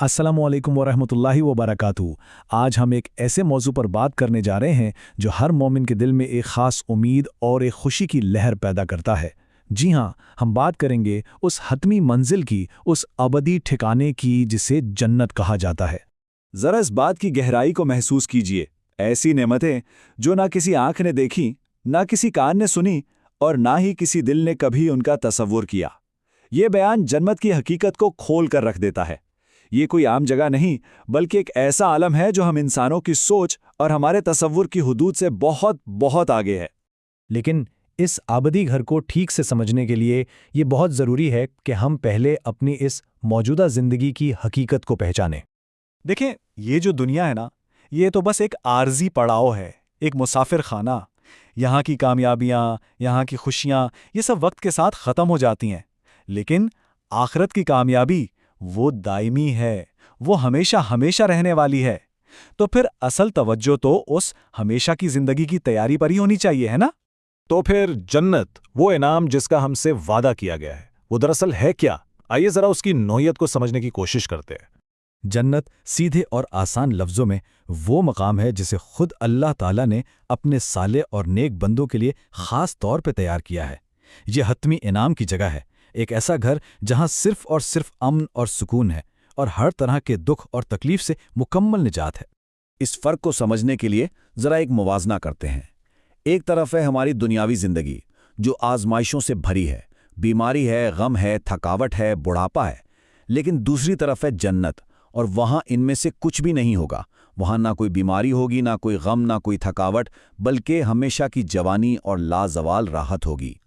अस्सलामुअलैकुम वरहमतुल्लाहि वबरकातुहू। आज हम एक ऐसे मौजू पर बात करने जा रहे हैं जो हर मोमिन के दिल में एक ख़ास उम्मीद और एक खुशी की लहर पैदा करता है। जी हाँ, हम बात करेंगे उस हतमी मंजिल की, उस अबदी ठिकाने की जिसे जन्नत कहा जाता है। ज़रा इस बात की गहराई को महसूस कीजिए। ऐसी नेमतें जो ना किसी आंख ने देखी, ना किसी कान ने सुनी और ना ही किसी दिल ने कभी उनका तसव्वुर किया। ये बयान जन्नत की हकीकत को खोल कर रख देता है। ये कोई आम जगह नहीं, बल्कि एक ऐसा आलम है जो हम इंसानों की सोच और हमारे तसव्वुर की हुदूद से बहुत बहुत आगे है। लेकिन इस आबदी घर को ठीक से समझने के लिए ये बहुत ज़रूरी है कि हम पहले अपनी इस मौजूदा ज़िंदगी की हकीकत को पहचानें। देखें, ये जो दुनिया है ना, ये तो बस एक आर्जी पड़ाव है, एक मुसाफिर खाना। यहाँ की कामयाबियाँ, यहाँ की खुशियाँ, ये सब वक्त के साथ ख़त्म हो जाती हैं। लेकिन आखिरत की कामयाबी वो दायमी है, वो हमेशा हमेशा रहने वाली है। तो फिर असल तवज्जो तो उस हमेशा की ज़िंदगी की तैयारी पर ही होनी चाहिए, है ना? तो फिर जन्नत, वो इनाम जिसका हमसे वादा किया गया है, वो दरअसल है क्या? आइए ज़रा उसकी नौयत को समझने की कोशिश करते हैं। जन्नत सीधे और आसान लफ्ज़ों में वो मकाम है जिसे खुद अल्लाह ताला ने अपने साले और नेक बंदों के लिए ख़ास तौर पे तैयार किया है। ये हतमी इनाम की जगह है, एक ऐसा घर जहां सिर्फ और सिर्फ अमन और सुकून है और हर तरह के दुख और तकलीफ से मुकम्मल निजात है। इस फ़र्क को समझने के लिए ज़रा एक मुवाजना करते हैं। एक तरफ है हमारी दुनियावी ज़िंदगी जो आजमाइशों से भरी है, बीमारी है, गम है, थकावट है, बुढ़ापा है। लेकिन दूसरी तरफ है जन्नत, और वहाँ इनमें से कुछ भी नहीं होगा। वहाँ ना कोई बीमारी होगी, ना कोई गम, ना कोई थकावट, बल्कि हमेशा की जवानी और लाजवाल राहत होगी।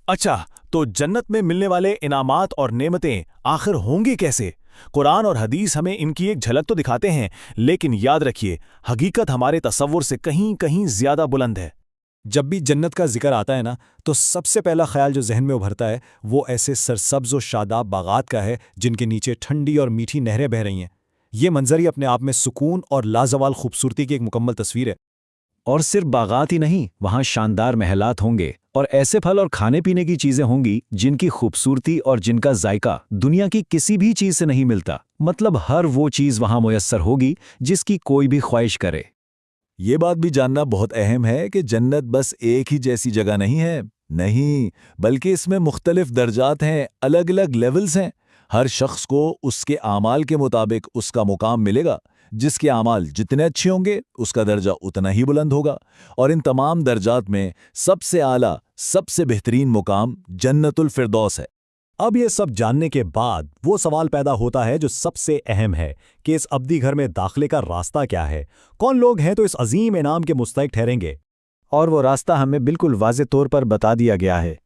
अच्छा, तो जन्नत में मिलने वाले इनामात और नेमतें आखिर होंगी कैसे? कुरान और हदीस हमें इनकी एक झलक तो दिखाते हैं, लेकिन याद रखिए, हकीकत हमारे तसव्वुर से कहीं कहीं ज्यादा बुलंद है। जब भी जन्नत का जिक्र आता है ना, तो सबसे पहला ख्याल जो जहन में उभरता है वो ऐसे सरसब्ज और शादाब बागात का है जिनके नीचे ठंडी और मीठी नहरें बह रही हैं। ये मंजर ही अपने आप में सुकून और लाजवाल खूबसूरती की एक मुकम्मल तस्वीर है। और सिर्फ बागात ही नहीं, वहाँ शानदार महलात होंगे और ऐसे फल और खाने पीने की चीज़ें होंगी जिनकी खूबसूरती और जिनका जायका दुनिया की किसी भी चीज़ से नहीं मिलता। मतलब हर वो चीज़ वहाँ मुयस्सर होगी जिसकी कोई भी ख्वाहिश करे। ये बात भी जानना बहुत अहम है कि जन्नत बस एक ही जैसी जगह नहीं है, नहीं, बल्कि इसमें मुख्तलिफ दर्जात हैं, अलग अलग लेवल्स हैं। हर शख्स को उसके आमाल के मुताबिक उसका मुकाम मिलेगा। जिसके आमाल जितने अच्छे होंगे उसका दर्जा उतना ही बुलंद होगा। और इन तमाम दर्जात में सबसे आला, सबसे बेहतरीन मुकाम जन्नतुल फिरदौस है। अब ये सब जानने के बाद वो सवाल पैदा होता है जो सबसे अहम है कि इस अब्दी घर में दाखिले का रास्ता क्या है, कौन लोग हैं तो इस अजीम इनाम के मुस्तहिक ठहरेंगे। और वो रास्ता हमें बिल्कुल वाज़े तौर पर बता दिया गया है।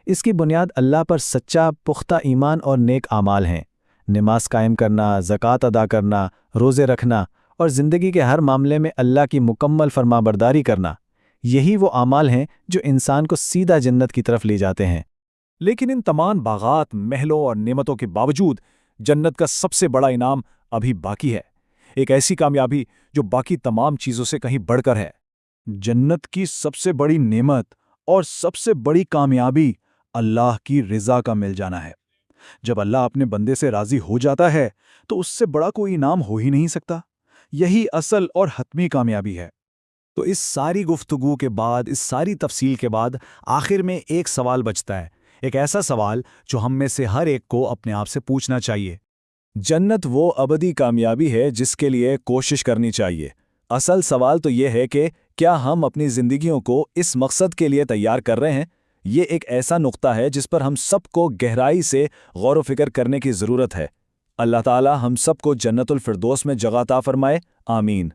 इसकी बुनियाद अल्लाह पर सच्चा पुख्ता ईमान और नेक आमाल हैं। नमाज कायम करना, ज़कात अदा करना, रोज़े रखना और ज़िंदगी के हर मामले में अल्लाह की मुकम्मल फरमाबरदारी करना, यही वो आमाल हैं जो इंसान को सीधा जन्नत की तरफ ले जाते हैं। लेकिन इन तमाम बागात, महलों और नेमतों के बावजूद जन्नत का सबसे बड़ा इनाम अभी बाकी है। एक ऐसी कामयाबी जो बाकी तमाम चीज़ों से कहीं बढ़कर है। जन्नत की सबसे बड़ी नेमत और सबसे बड़ी कामयाबी अल्लाह की रिज़ा का मिल जाना है। जब अल्लाह अपने बंदे से राज़ी हो जाता है तो उससे बड़ा कोई इनाम हो ही नहीं सकता। यही असल और हतमी कामयाबी है। तो इस सारी गुफ्तगू के बाद, इस सारी तफसील के बाद आखिर में एक सवाल बचता है, एक ऐसा सवाल जो हम में से हर एक को अपने आप से पूछना चाहिए। जन्नत वो अबदी कामयाबी है जिसके लिए कोशिश करनी चाहिए। असल सवाल तो ये है कि क्या हम अपनी ज़िंदगियों को इस मकसद के लिए तैयार कर रहे हैं? ये एक ऐसा नुक्ता है जिस पर हम सबको गहराई से गौर व फिक्र करने की ज़रूरत है। अल्लाह ताला हम सबको जन्नतुल फिरदौस में जगह अता फरमाए। आमीन।